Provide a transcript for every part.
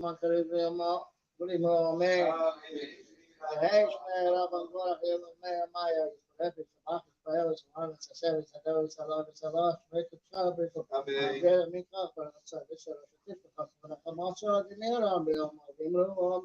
Amen. Hey, Shmei, Rabban, Gorach, Yevamei, Amaya, Yisrael, Samach, Yisrael, Shemar, Sasel, Sadel, Salah, Salah, Shmei, Kutsal, Biko, Agel, Mikach, Barakatsa, Bishara, Shatif, Barakamacha, Dinera, Bilam, Bimru,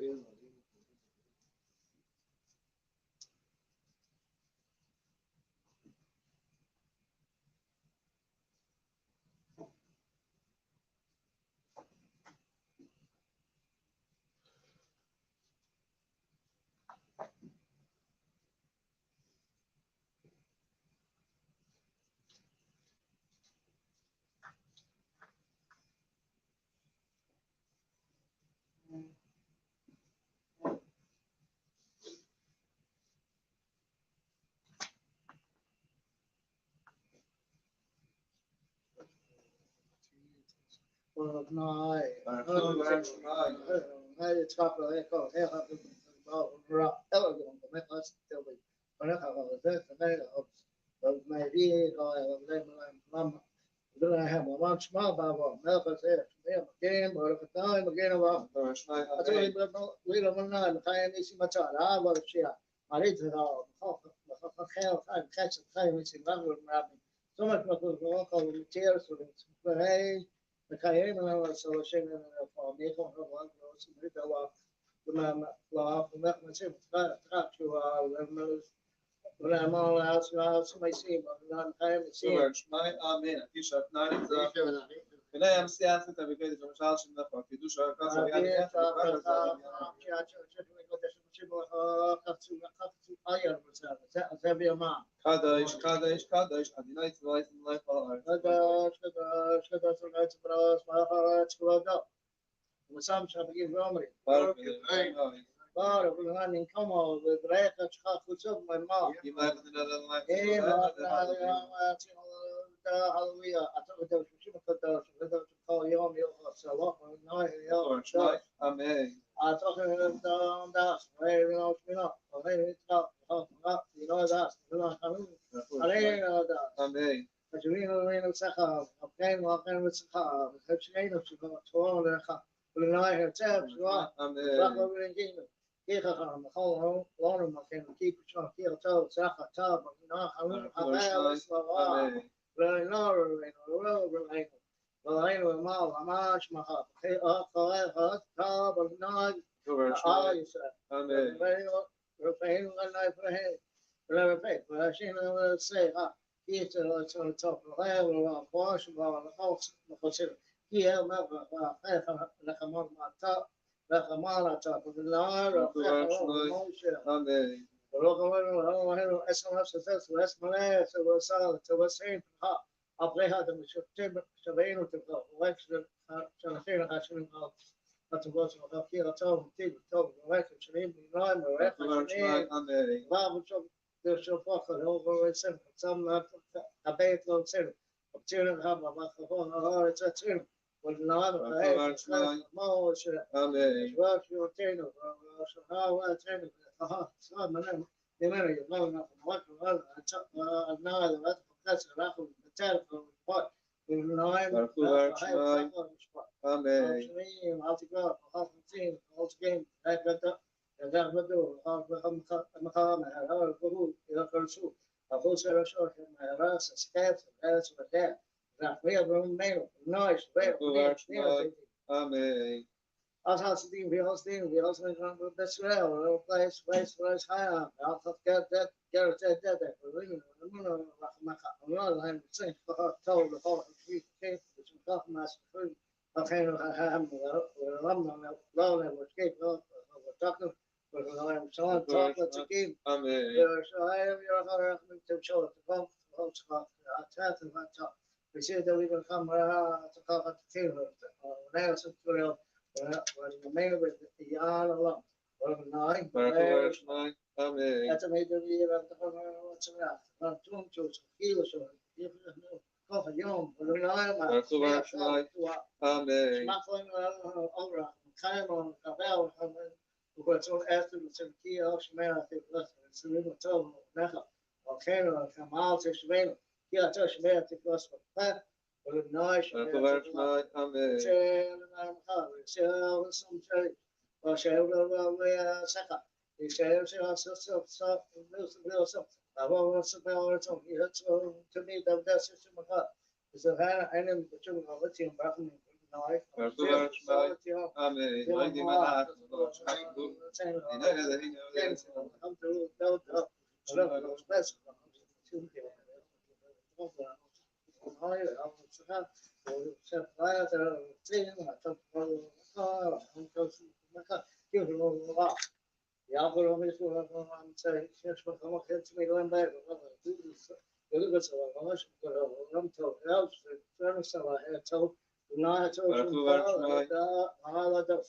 Amen. No, it's got the echo. Elegant, the methods till the maybe then I have a lunch small Bible, Memphis, again, but if time again about we don't know the time is much. I was here. Maariv זה לא, בחוק אחר, חצי חיים מסביבם ומרבים. זאת אומרת, כל מתיר, וראה, מקיים לנו הסולשים לפעמים, סמרית הלך, ומחמצים, תרק שהוא ולאמר לעצמאים, ולאמר So Shmai Amen. Kisha Nani Kena Yam Siasa Tabikati from Charles in the Kidusha Casa Kadosh, Kadosh, Kadosh, Adonai Tzvayis in life all بارك الله من كما وبريقة خاصة من ما هلويا أعتقد شو مقدار شو يوم يوم الصلاة والنهار يوم Amen. أعتقد داس غير منا غير إطلاق داس علينا داس Amen. فجميل وين السخاء أبقين وأبقين السخاء بخشين وشبه طوال لخا ولناي هرتاب سواء بقى ولنجينا كيف خام خالهم لون مكان كيف شو كيف تو سخاء تاب ولنا خلون حبايب الصلاة ولنار ولين وما وماش مخاط خير تاب ولنا Amen. رفعين ولا يفرحين ولا رفعين ولا شيء ولا سيء كيف تطلع غير ولا فاش ولا خوف مخسر هي ما خير لخمار ما تا لخمار تا بالنار Amen. ولو اسم نفس واسم لا وصار توسعين ها أبغي هذا مش تبين وتبغى ويكسر سنتين عشان أتبغى وكثير توم تيجي توم ويكسر شنين بنايم ويكسر شنين باب شوف شوف آخر هو يسمى سمى أبيت لو سمى وبتيرن هم ما خفون هذا تترن والنار ما هو شيء واش يوتينو وشها واتينو صار من لمن يقولون وقت النار وقت كسر راح بتعرف الفرق والنار Amen. شنين عطيك خاصين خاصين هكذا بدو مقام هذا القبول إلى قرصو أقول سرشوا كما راس سكات راس بدأ راح يبرم مينو نايش Amen. أساس الدين في أصلين في أصل كان بسرعة ولا place higher أخذ كذا كذا ولين من ما خا الله هم سين تول الخوف في كيف بتشوف ما سكون أخيرا هم ورمنا لولا وكيف وتقن والله شلون تقن تكين شايف يا أخي من تمشوا تقوم تقوم عتات الفتاة بيصير دوي الخمرة ثقافة كثير ولا يصير والمين بالإيان الله والناي Amen. أتميد لي لتقوم وتسمع توم توم كيلو شو كوف يوم والناي ما Amen. ما كنا أمره كانوا كبار وكنتون أثر تركيا أو شمال في بلاد سليم توم نخا وكانوا كمال تشبين كيا تشبين تكوس بقى والناش Amen. شيء مخابر شيء سمشي وشيء ويا سكا شيء سب نوس أبغى سبعة توم يهتم تبي تبدأ سيستم مخابر إذا كان أنا بتشوف غلطي بعمل نايف Amen. Mighty man,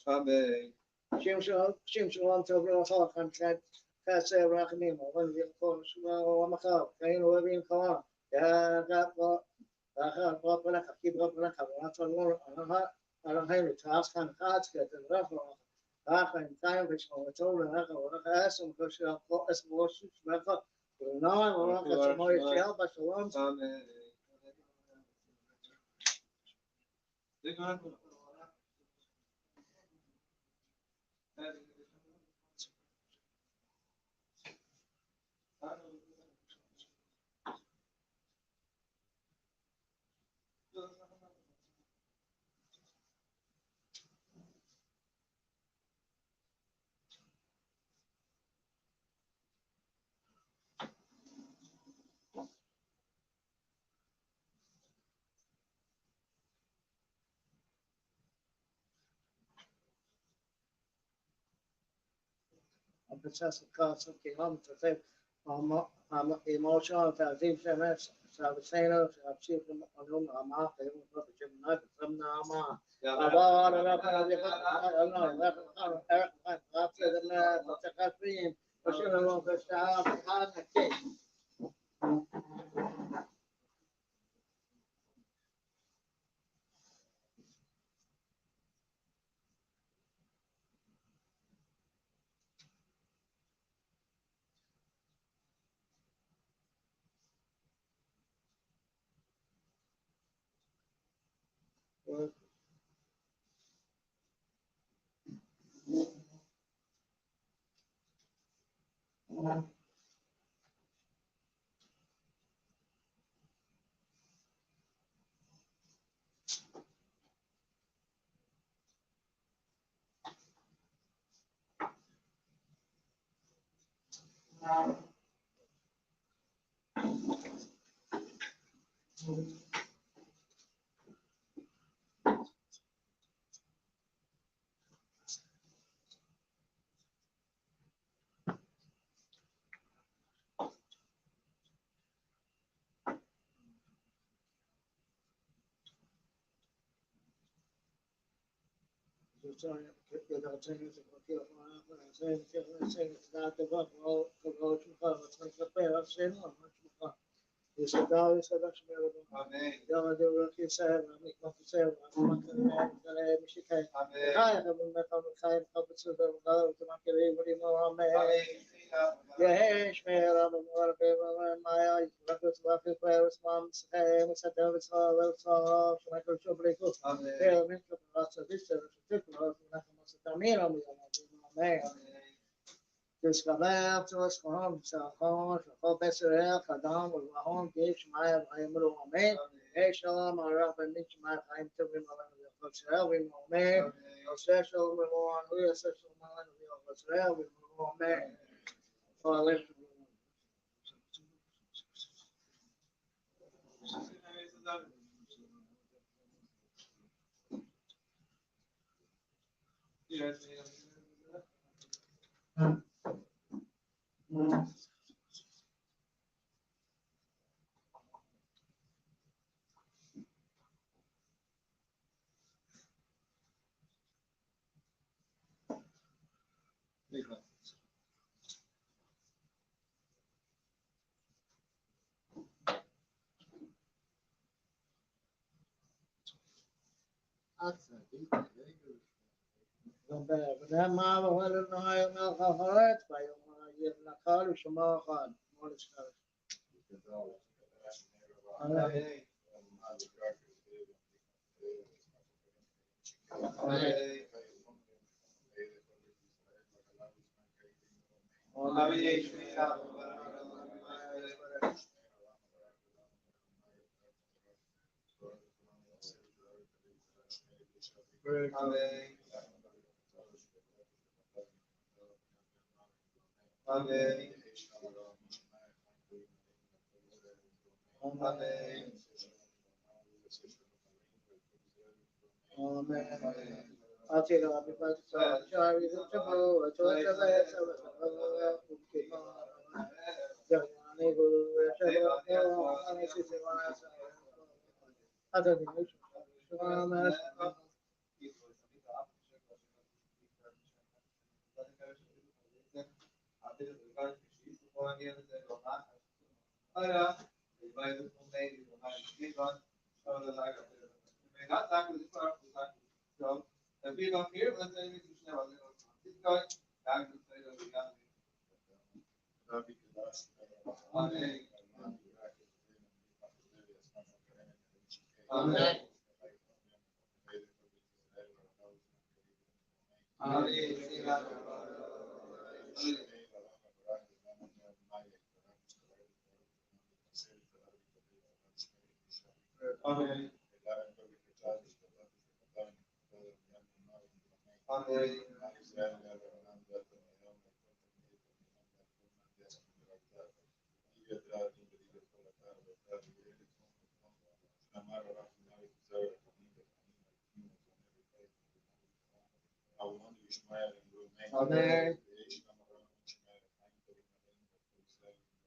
Amen. شمشون تبرو خاكم كاسر رقمي ومن يكون شو ومخاو كاين وبين كمان يا غاب غاب لك كيف غاب لك وأصلا أنا هاي التاس كان خاص كده رفع آخر كان بس هو تقول لك ولا اسم كش اسم وش بقى ونعم ولا كسمه يشيل بس هو possessive cause of the home to say, emotional, تعزيز شمس سابسينو سابسيف اليوم ما في يوم في جمنا سمنا ما أبار ربنا بخير الله يخير غافل الناس متكفين وشنو الله في الشعب هذا كيف يسدعوا يسدع شمال يوم دور في سهل عميق ما في سهل عميق ما مش كاي كاي قبل ما كان كاي قبل سهل وقال وما كذي ولي ما يا هيش ما يرى من ورا ما يا ركض واقف فارس ما مسدع وصار وصار شو ما كل شو بريكو يا من راس الدشة تكبر ما مستعمر ما descaber suas formas, o Bezerel, Kadam, o Mahon, Gish, Maya, Imru, Amen, Eshalom, Arab, and Mitch, Maya, I'm to be Malan, Bezerel, we Amen, O Seshal, we Moan, we are Seshal Malan, we are Bezerel, we Amen. Oh, let's ده ما هو النهاية من الخفرات فيوم يجينا قال وشما قال ما نشكر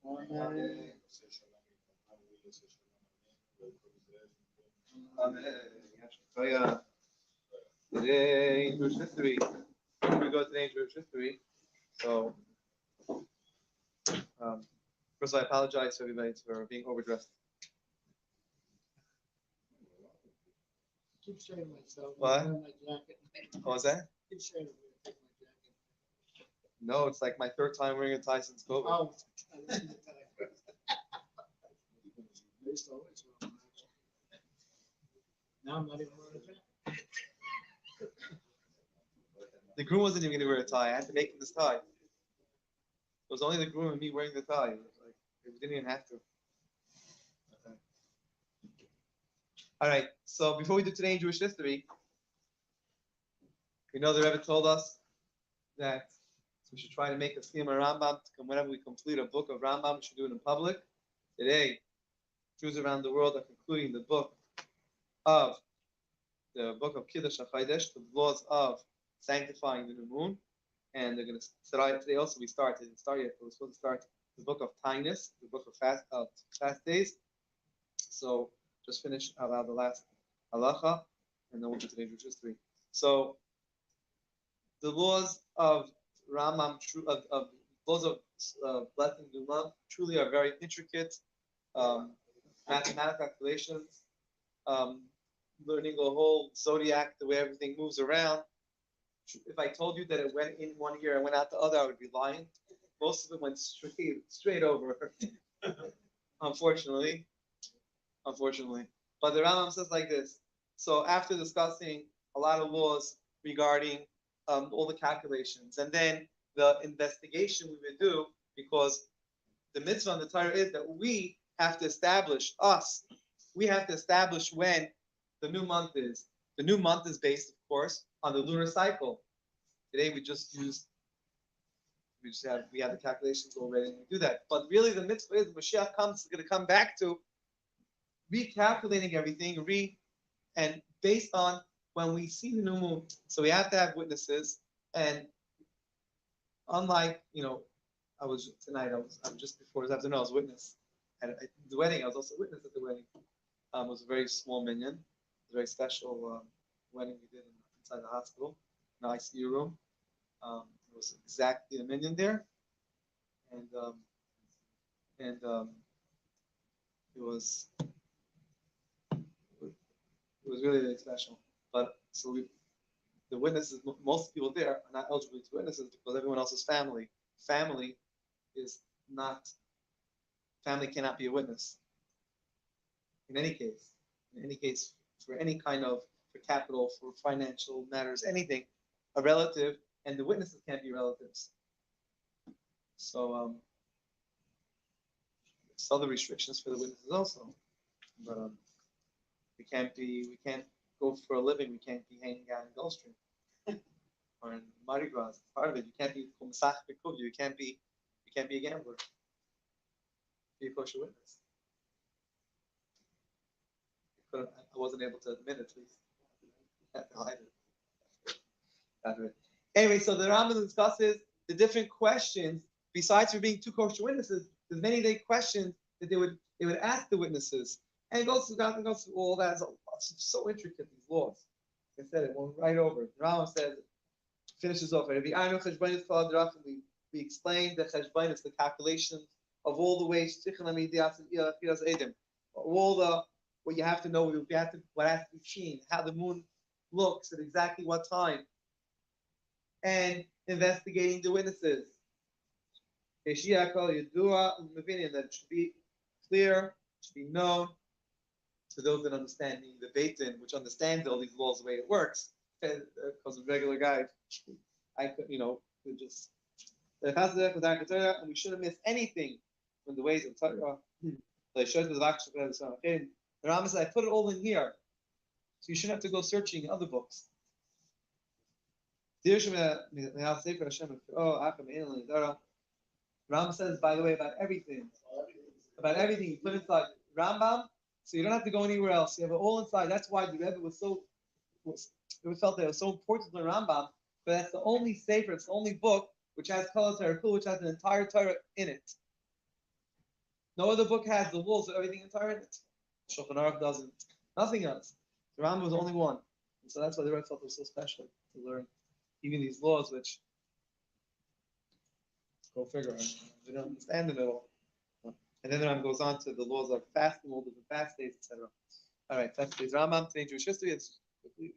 Amen. Amen. Today, Jewish history. We go today in Jewish history. So, first of all, I apologize to everybody for being overdressed. Keep shaving myself. What? I'm wearing my jacket. What was that? Keep shaving me. Take my jacket. No, it's like my third time wearing a tie since COVID. Oh, I listened to that. I used to always wear them, actually. Now I'm not even wearing a jacket. The groom wasn't even going to wear a tie. I had to make him this tie. It was only the groom and me wearing the tie. It was like, we didn't even have to. Okay. All right. So before we do today in Jewish history, we know the Rebbe told us that we should try to make a siyum Rambam whenever we complete a book of Rambam. We should do it in public. Today, Jews around the world are concluding the book of Kiddush HaChodesh, the laws of sanctifying the new moon, and they're going to start today. Also, we didn't start yet, but we're supposed to start the book of Tainus, the book of fast days. So just finish about the last halacha, and then we'll do today's Jewish history. So the laws of Rambam, of laws of blessing the month, truly are very intricate, mathematical calculations. Learning a whole zodiac, the way everything moves around. If I told you that it went in one ear and went out the other, I would be lying. Most of it went straight over. Unfortunately. But the Rambam says like this. So after discussing a lot of laws regarding all the calculations, and then the investigation we would do, because the mitzvah on the Torah is that we have to establish when the new month is. The new month is based, of course, on the lunar cycle. Today we have the calculations already and we do that. But really the mitzvah is Mashiach is going to come back to recalculating everything, and based on when we see the new moon. So we have to have witnesses, and unlike, I was just before this afternoon, I was witness at the wedding. I was also witness at the wedding. It was a very small minyan. A very special wedding we did inside the hospital, in the ICU room. It was exactly a minyan there, and it was really, really special. But so the witnesses, most people there are not eligible to witnesses because everyone else is family. Family cannot be a witness. In any case, for any kind of, for capital, for financial matters, anything, a relative, and the witnesses can't be relatives. So there's other restrictions for the witnesses also. But we can't go for a living. We can't be hanging out in Gulfstream or in Mardi Gras. Part of it. You can't be you can't be a gambler. Be a kosher witness. I wasn't able to admit it, at least. I had to hide it. Anyway, so the Rambam discusses the different questions. Besides for being two kosher witnesses, there's many questions that they would ask the witnesses. And it goes through all that. It's so intricate, these laws. Like I said, it went right over. The Rambam says, finishes off. We explained the cheshbonis, the calculations of all the ways, what you have to know, what has to be seen, how the moon looks at exactly what time, and investigating the witnesses. That it should be clear, should be known to those that understand the Beit Din, which understands all these laws the way it works. Because a regular guy, I could, could just. And we shouldn't miss anything from the ways of Torah. The Rambam says, I put it all in here, so you shouldn't have to go searching in other books. Rambam says, by the way, about everything, you put inside Rambam, so you don't have to go anywhere else. You have it all inside. That's why the Rebbe felt that it was so important to the Rambam, but that's the only sefer, it's the only book which has Kol Torah, which has an entire Torah in it. No other book has the rules of everything in Torah in it. Shulchan Aruch doesn't. Nothing else. The Rambam was only one. And so that's why the Rebbe felt it was so special to learn even these laws, which, go figure, we don't understand them at all. And then the Rambam goes on to the laws of fasting, all different fast days, etc. All right, that's today's Rambam, today Jewish history. It's quickly.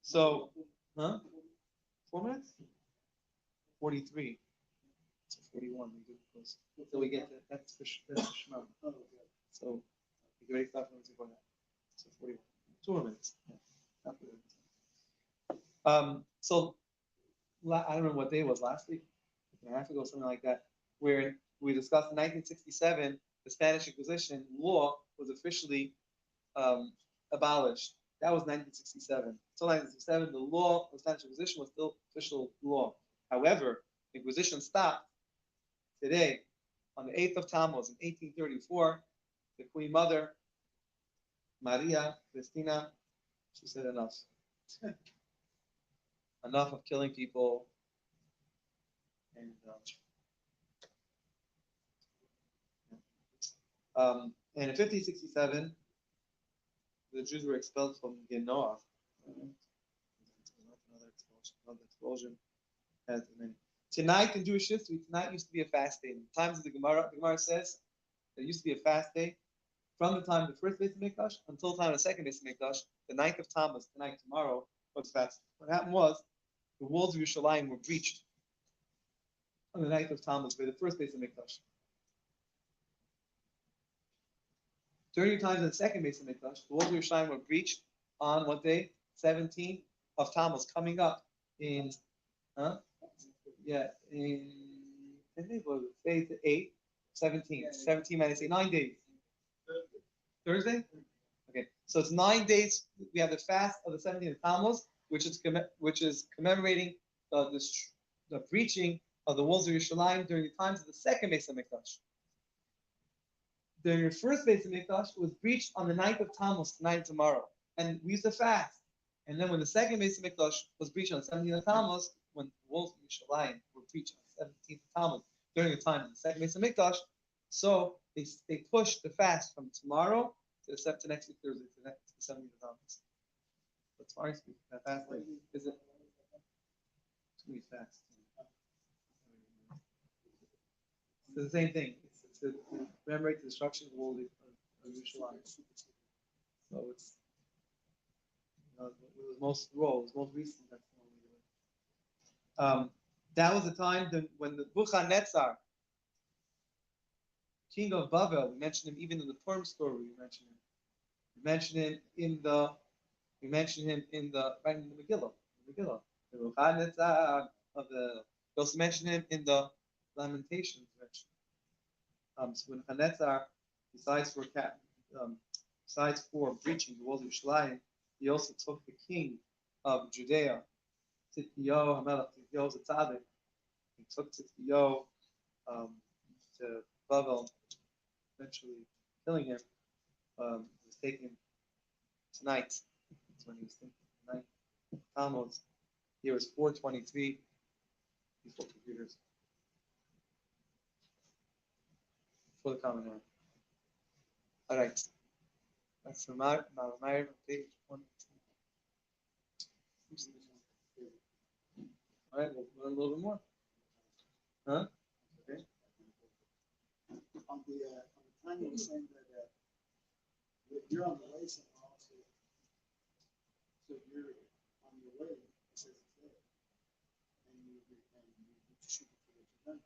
So, 4 minutes? 43. So 41. We do close. So we get that's the Shema. So we can already start from before that. So 41. 2 more minutes. Yeah. So I don't know what day it was last week, a half ago, something like that, where we discussed in 1967 the Spanish Inquisition law was officially abolished. That was 1967. Until 1967, the law of Spanish Inquisition was still official law. However, the Inquisition stopped today on the 8th of Tammuz in 1834. The Queen Mother, Maria Cristina, she said enough. Enough of killing people. And in 1567, the Jews were expelled from Genoa. Another expulsion. Tonight in Jewish history, tonight used to be a fast day. In the times of the Gemara says there used to be a fast day from the time of the first Beis Hamikdash until the time of the second Beis Hamikdash. The 9th of Tammuz, tonight, tomorrow, was fast. What happened was the walls of Yerushalayim were breached on the 9th of Tammuz by the first Beis Hamikdash. During the times of the second Beis Hamikdash, the walls of Yerushalayim were breached on what day? 17th of Tammuz, coming up in, in, I think it was 8, 17 minus 8, 9 days. Thursday? Okay, so it's 9 days. We have the fast of the 17th of Tammuz, which is commemorating the breaching of the walls of Yerushalayim during the times of the second Beis Hamikdash. During the first Beis Hamikdash, it was breached on the 9th of Tammuz, tonight tomorrow, and we used to fast. And then when the second Beis Hamikdash was breached on the 17th of Tammuz, when the walls of Yerushalayim were breached on the 17th of Tammuz during the time of the second Beis Hamikdash, so they pushed the fast from tomorrow to next week Thursday, to the 17th of Tammuz. But tomorrow that fast is it? It's going to be fast. It's the same thing. It's to commemorate the destruction of the wall of Yerushalayim. So it's it was most raw. It was most recent. That's the one we do. That was the time when the Nebuchadnezzar, king of Babel, we mentioned him even in the Purim story. We mentioned him. We mentioned him in the right in the Megillah. The Nebuchadnezzar of the. We also mentioned him in the Lamentations. So when Nebuchadnezzar, besides for breaching the walls of Yerushalayim, he also took the king of Judea, Tzidkiyahu Hamelech. Tzidkiyahu was a tzaddik. He took Tzidkiyahu to Babel, eventually killing him. He was taken tonight. That's when he was taken tonight. Tammuz. Here was 423. These 4 computers. For the common man. All right. That's the Mincha Maariv, page 1. All right, we'll learn a little bit more. Huh? Okay. On the time you were saying that you're on the way somewhere also, so you're on your way, it says it's there, and you shoot it for what you've done.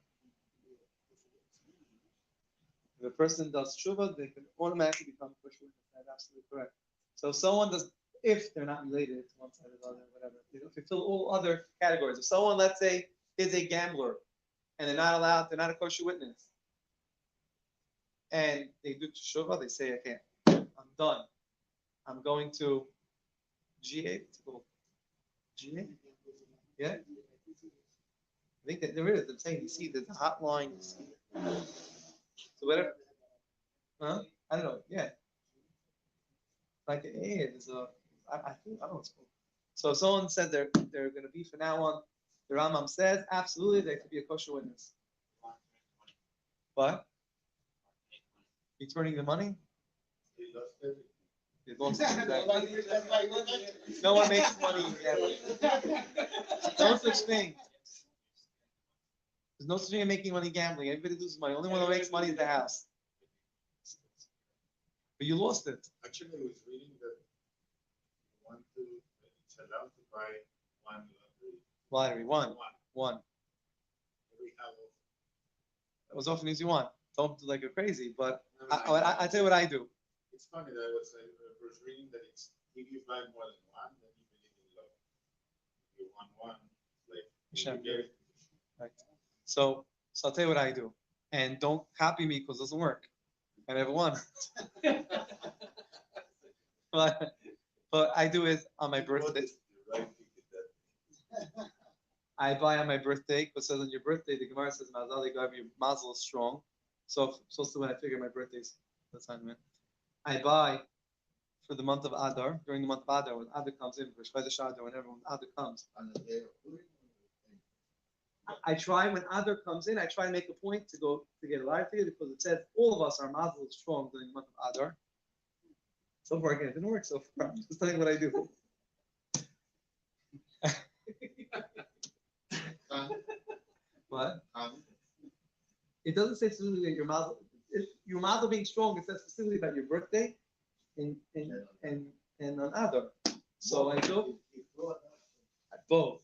If a person does tshuva, they can automatically become kosher witness. That's absolutely correct. So if someone does, if they're not related to one side or the other, whatever, they fulfill all other categories. If someone, let's say, is a gambler and they're not allowed, they're not a kosher witness, and they do tshuva, they say, okay, I'm done. I'm going to GA. GA? Yeah? I think that there is. They're saying, you see, there's a hotline. So whatever. Huh? I don't know. Yeah. Like, hey, there's I think, I don't know what's called. So if someone said they're going to be from now on, the Rambam says, absolutely, they could be a kosher witness. What? Returning the money? He lost everything. No one makes money in gambling. No such thing. There's no such thing in making money gambling. Everybody loses money. Only one who makes money is the house. But you lost it. Actually, I was reading that it's allowed to buy one Lottery. One. Every house. as often as you want. Don't do like you're crazy, but I tell you what I do. It's funny that I was reading that it's if you buy more than one, then you believe in love. If you want one, like Hashem. you get it. Right. So I'll tell you what I do, and don't copy me because it doesn't work. I never won. but I do it on my birthday. I buy on my birthday because it says on your birthday the Gemara says Mazal your mazel is strong. So when I figure my birthday's that's time, man. I buy for the month of Adar, during the month of Adar, when Adar comes in, for Shvayda Shadar, whenever Adar comes. I try when Adar comes in, I try to make a point to get a live figure because it says all of us are mazel is strong during the month of Adar. So far, again, it didn't work so far. I'm just telling you what I do. What? It doesn't say specifically that your mazel being strong. It says specifically about your birthday and on Adar. So I do both.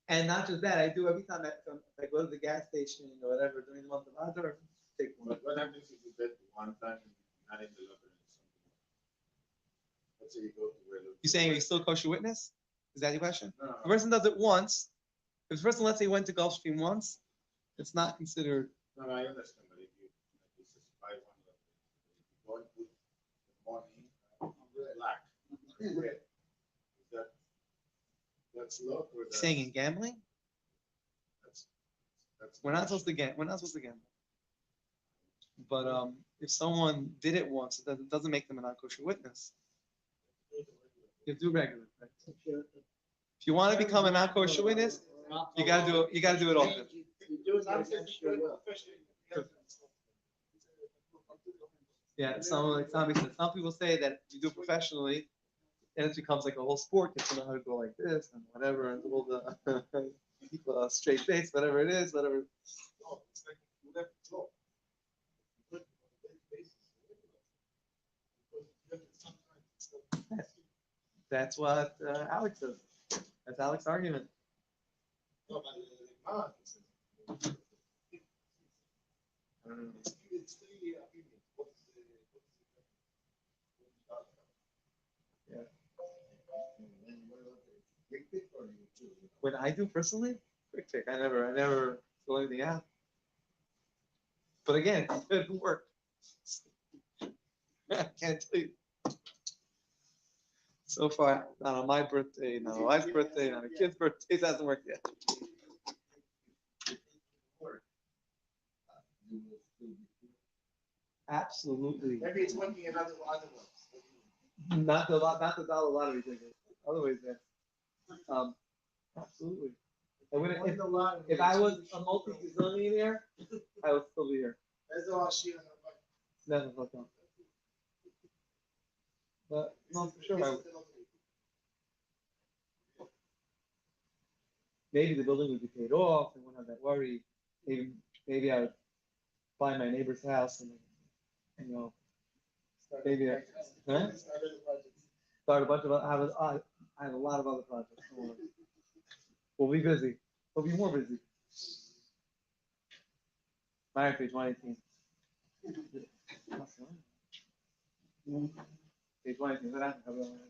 And not just that, I do every time I go to the gas station or whatever during the month of Adar. Take one. What happens if you bet one time and not in the lottery? Let's say you go to where You saying you still kosher witness? Is that your question? No. The person does it once. If the person, let's say, went to Gulfstream once, it's not considered. No, I understand, but if you just buy one lottery, you go and put the money black, red, that's luck or that's Saying in gambling, that's we're not supposed to gamble. We're not supposed to gamble. But if someone did it once, it doesn't make them a non-kosher witness. You do regular. Right? If you want to become a non-kosher witness, you gotta do it. You gotta do it often. Yeah, like Tommy said, some people say that if you do it professionally, and it becomes like a whole sport. You have to know how to go like this and whatever, and hold the straight face, whatever it is, whatever. That's what Alex says. That's Alex's argument. What I do personally, quick pick. I never fill anything out. But again, it didn't work. I can't tell you. So far, not on my birthday, not on my wife's birthday, not on a kid's birthday, it hasn't worked yet. Absolutely. Maybe it's working in other ones. Not the dollar lottery ticket. Otherwise, yeah. Absolutely. If I was a multi-gazillionaire, I would still be here. Never fuck up. But no, for sure. Maybe the building would be paid off and wouldn't have that worry. Maybe I would buy my neighbor's house and maybe start a bunch of. I have a lot of other projects. We'll be busy. We'll be more busy. Maariv, page 118. Page 118.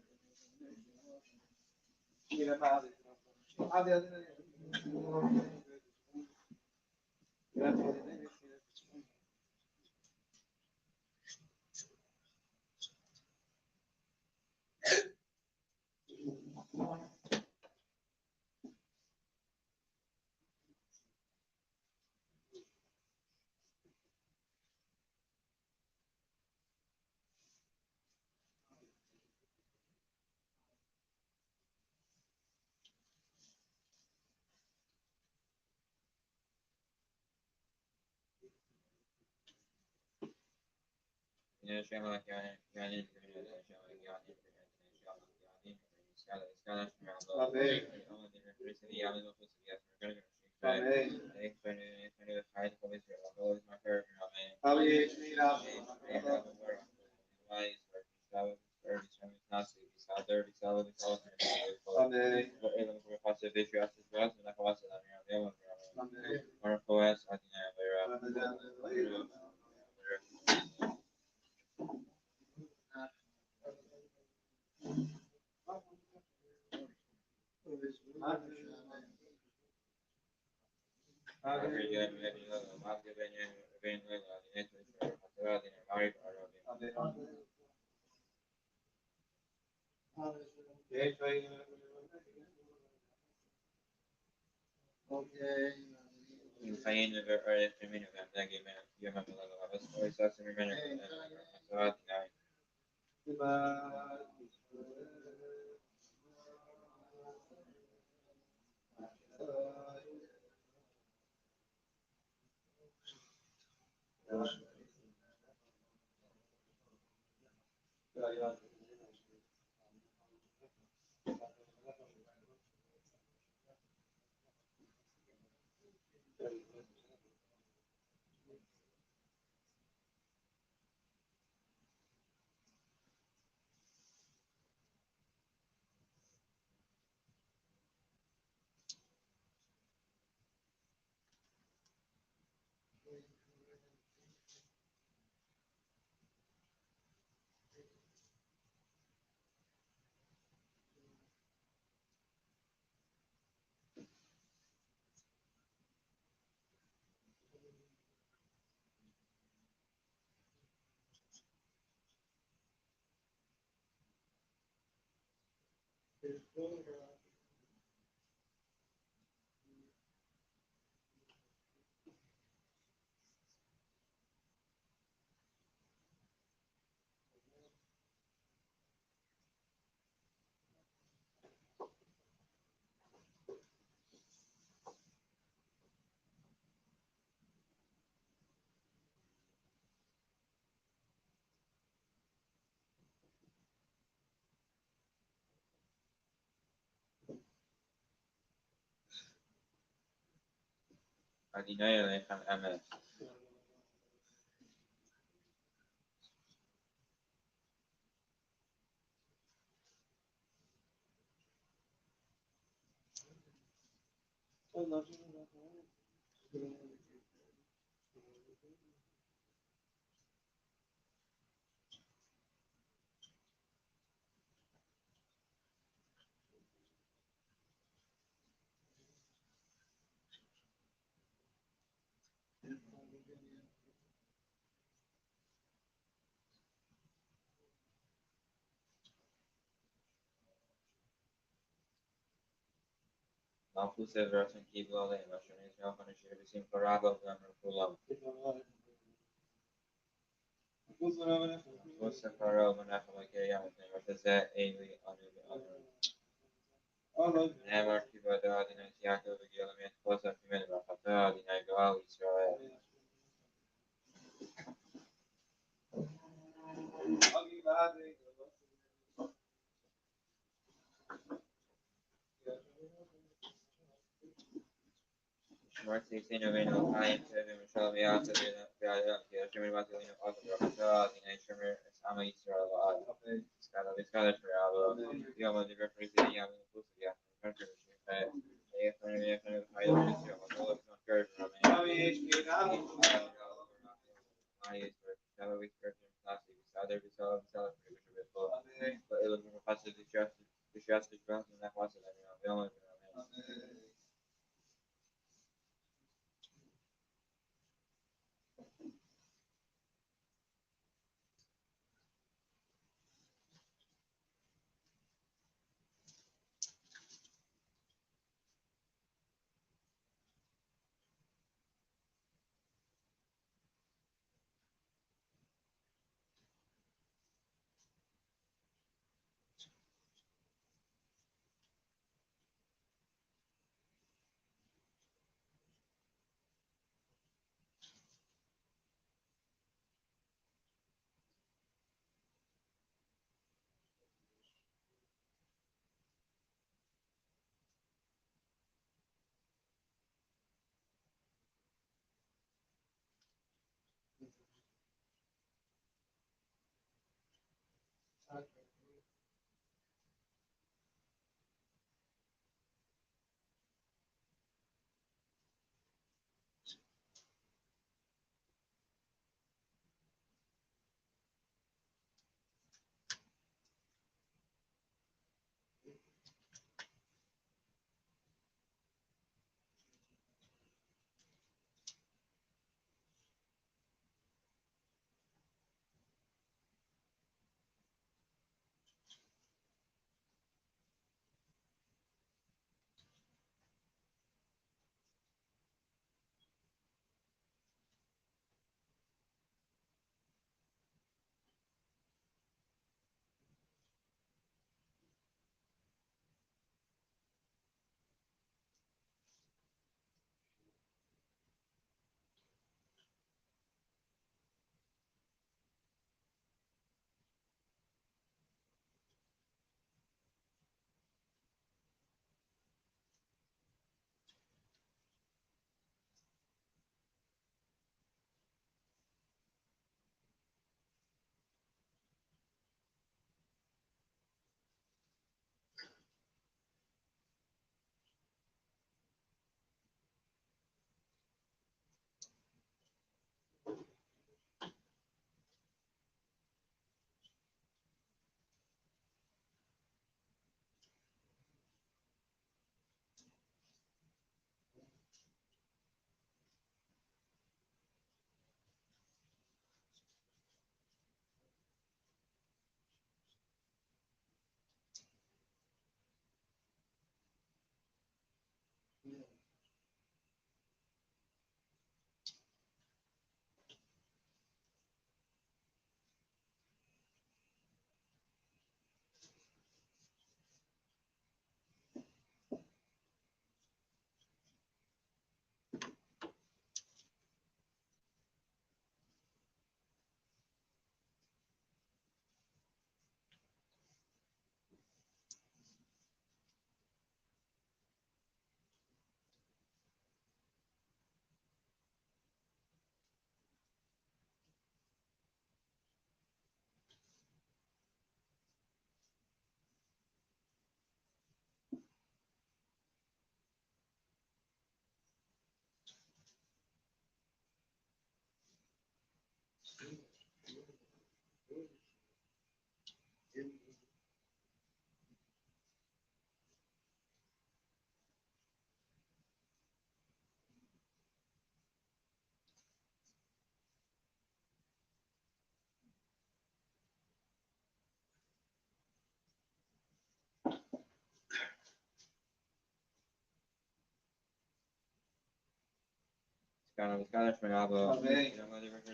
Kana Viskala Shmanabo, Amen.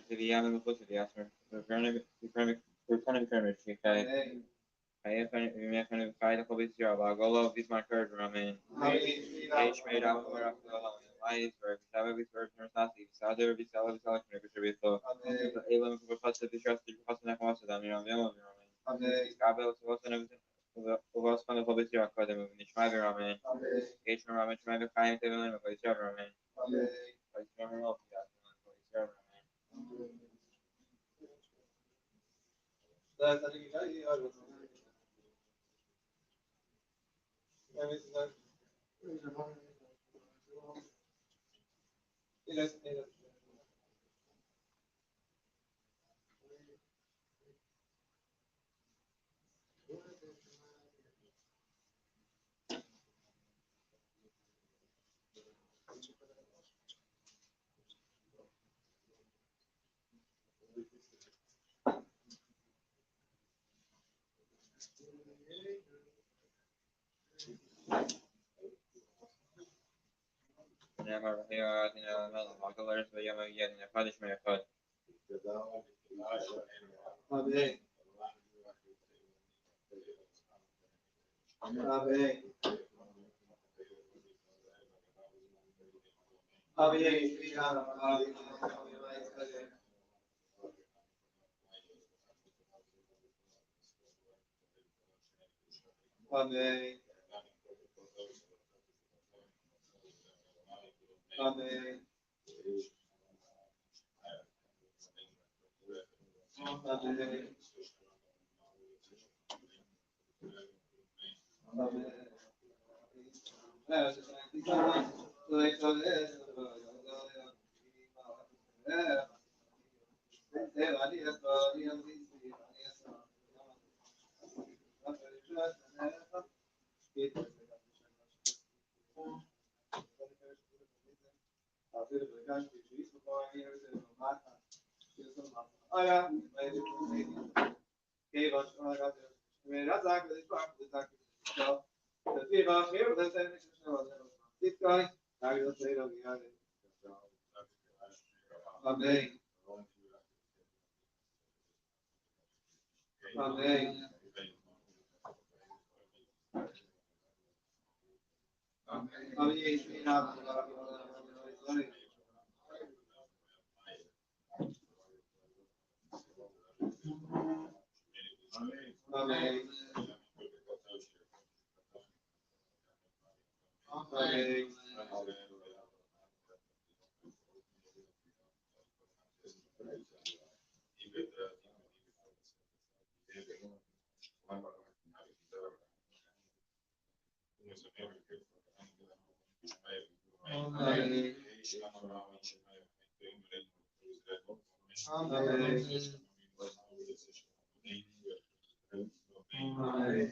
to the Yaman of the Asmer, returning furniture, Amen. I have been kind of hobbies here about Golo, this my courage, Ramen. H made out of lies for Savage version or Sasi, Sadder, Visala, Visala, Contributor, Elam, who was the trust to Hosana Hossa, than your own Ramen. Scabel, so who was kind of hobbies here, Academy, Nishmavi Ramen. H. Ramen, Shmavi, Kayan, Tevin, and Police Ramen. Police Ramen, Police Ramen. Never hear in a Makalas, but you may get in a punishment. Amen. Amen. Amen. Amen. Amen. Amen. Amen.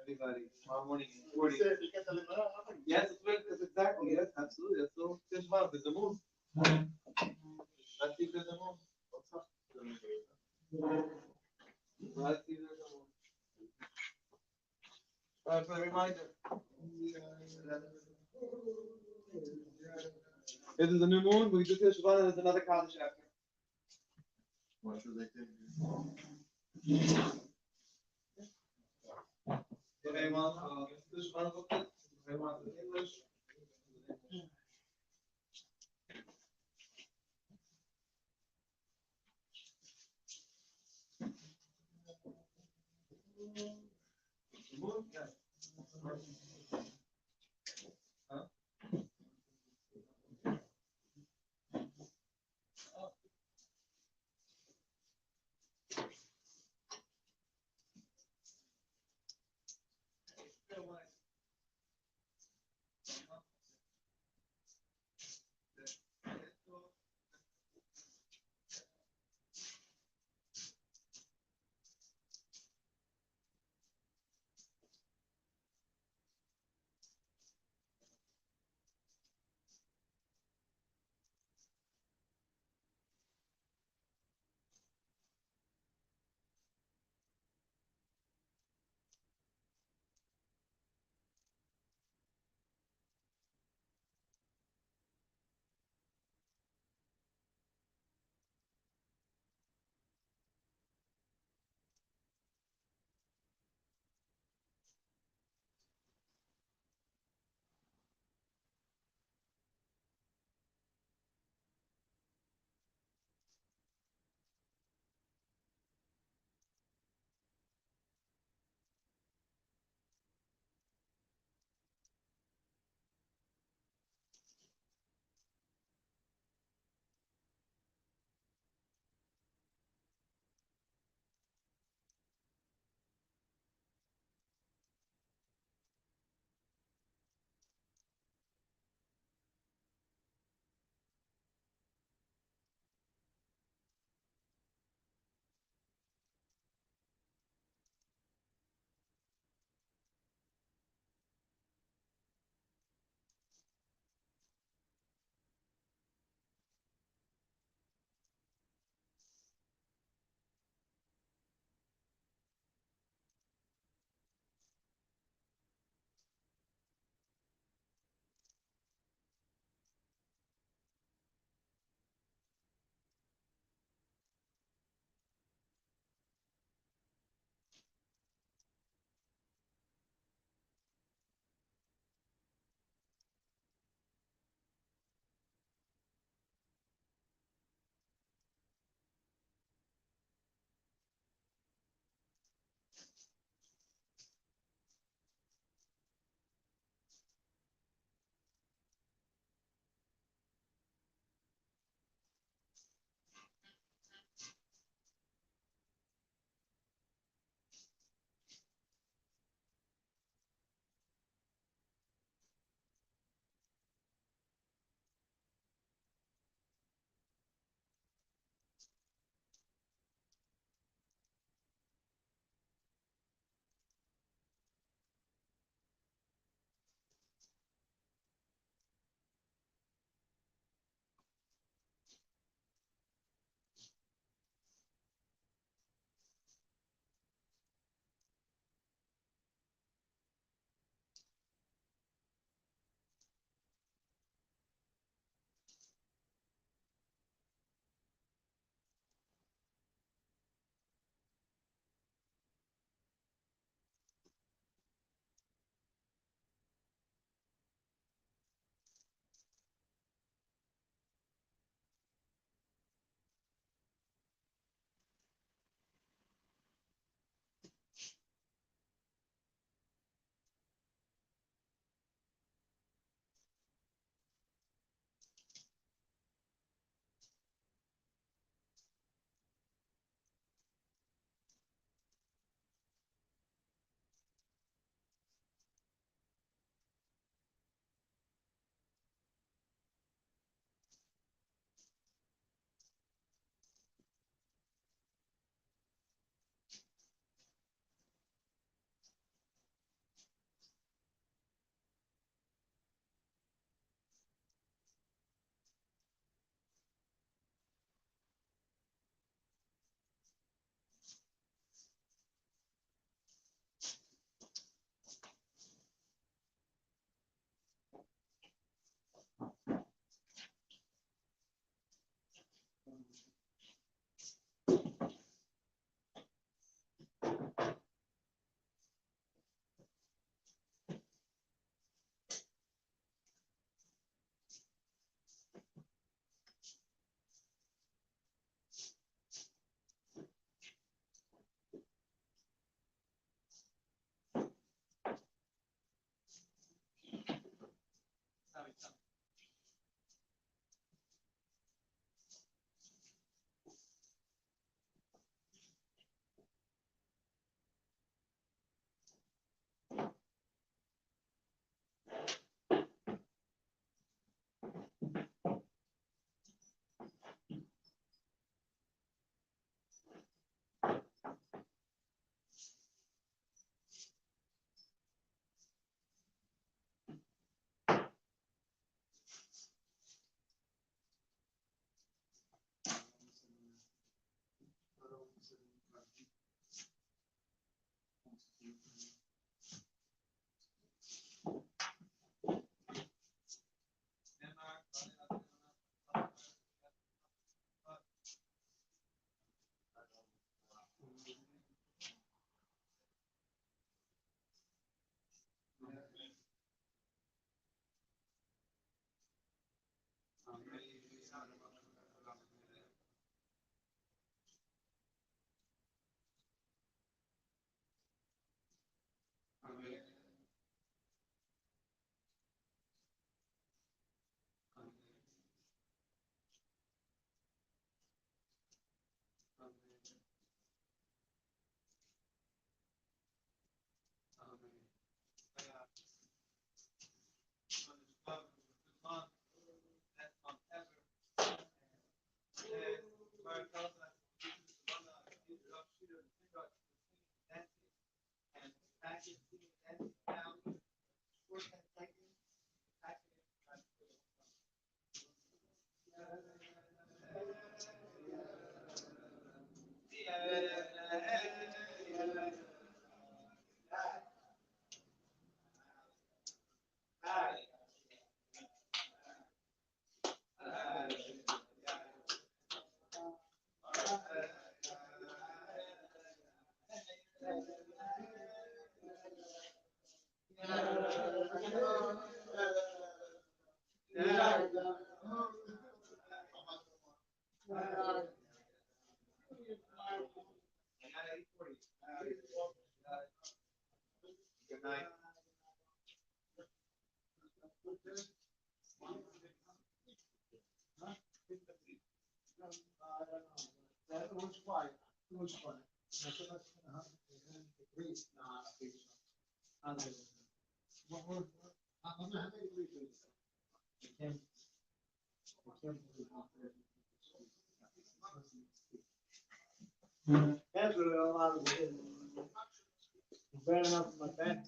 Everybody, tomorrow morning, 40. Yes, that's exactly, yes, absolutely. That's so good. There's the moon. Let's see if there's a moon. What's up? Let's see if there's a moon. For a reminder. This is a new moon. We do this one. There's another college after. What should they take? If anyone, this one book, if anyone English. Moon, yeah. Huh? was quiet. It was quiet. I said, "That's 100 degrees." Nah, I think so. How many degrees is it? I can't believe how bad it is. That's what a lot of it is. It's bad enough in my bed.